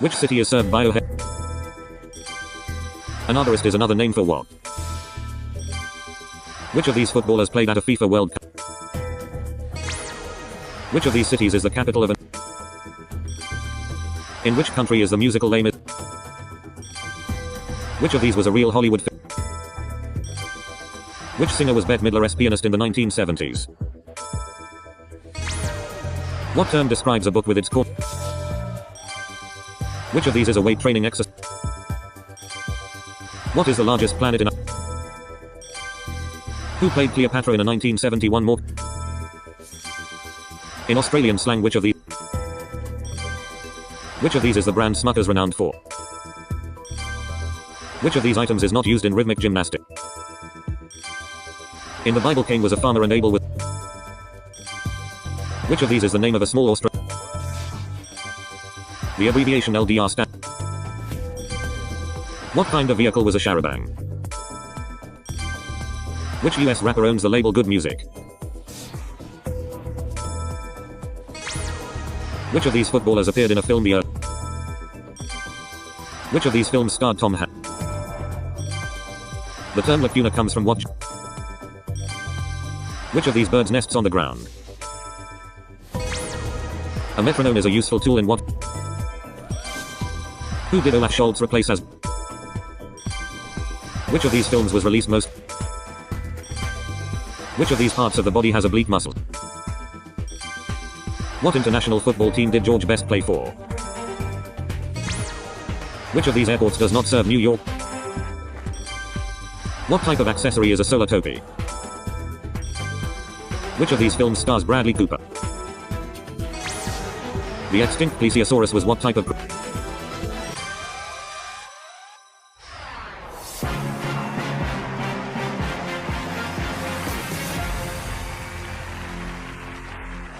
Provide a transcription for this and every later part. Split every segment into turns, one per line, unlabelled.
Which city is served by a An arborist is another name for what? Which of these footballers played at a FIFA World Cup? Which of these cities is the capital of an In which country is the musical Les Mis? Which of these was a real Hollywood film? Which singer was Bette Midler's pianist in the 1970s? What term describes a book with its core? Which of these is a weight training exercise? What is the largest planet in Who played Cleopatra in a 1971 more? In Australian slang, which of these is the brand Smuckers renowned for? Which of these items is not used in rhythmic gymnastics? In the Bible, Cain was a farmer and Abel with. Which of these is the name of a small Australian? The abbreviation LDR stands. What kind of vehicle was a charabanc? Which US rapper owns the label Good Music? Which of these footballers appeared in a film The Earth? Which of these films starred Tom Hanks? The term lacuna comes from what? Which of these birds nests on the ground? A metronome is a useful tool in what? Who did Olaf Scholz replace as? Which of these films was released most? Which of these parts of the body has oblique muscle? What international football team did George Best play for? Which of these airports does not serve New York? What type of accessory is a solar topi? Which of these films stars Bradley Cooper? The extinct plesiosaurus was what type of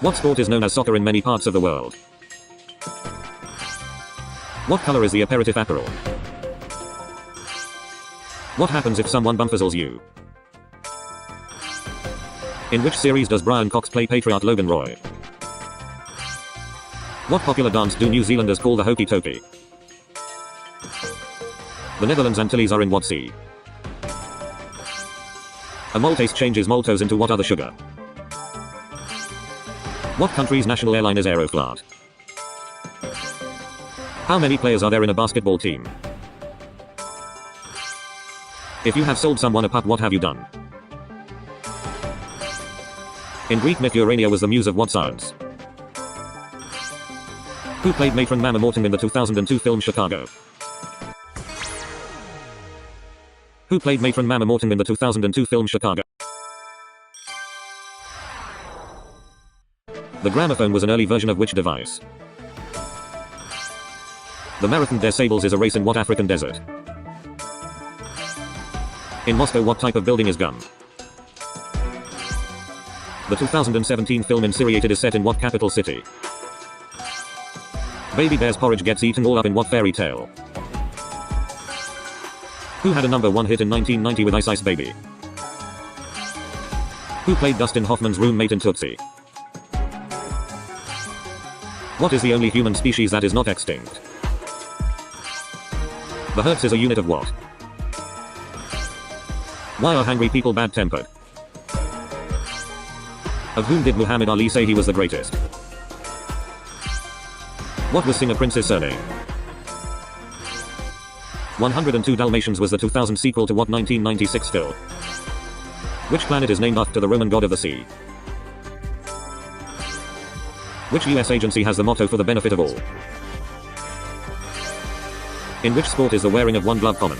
What sport is known as soccer in many parts of the world? What color is the aperitif Aperol? What happens if someone bumfuzzles you? In which series does Brian Cox play Patriot Logan Roy? What popular dance do New Zealanders call the hokey tokey? The Netherlands Antilles are in what sea? A maltase changes maltose into what other sugar? What country's national airline is Aeroflot? How many players are there in a basketball team? If you have sold someone a pup, what have you done? In Greek myth, Urania was the muse of what science? Who played matron Mama Morton in the 2002 film Chicago? Who played matron Mama Morton in the 2002 film Chicago? The gramophone was an early version of which device? The Marathon des Sables is a race in what African desert? In Moscow, what type of building is gum? The 2017 film Infuriated is set in what capital city? Baby Bear's porridge gets eaten all up in what fairy tale? Who had a #1 hit in 1990 with Ice Ice Baby? Who played Dustin Hoffman's roommate in Tootsie? What is the only human species that is not extinct? The Hertz is a unit of what? Why are hungry people bad-tempered? Of whom did Muhammad Ali say he was the greatest? What was singer Prince's surname? 102 Dalmatians was the 2000 sequel to what 1996 film? Which planet is named after the Roman god of the sea? Which US agency has the motto for the benefit of all? In which sport is the wearing of one glove common?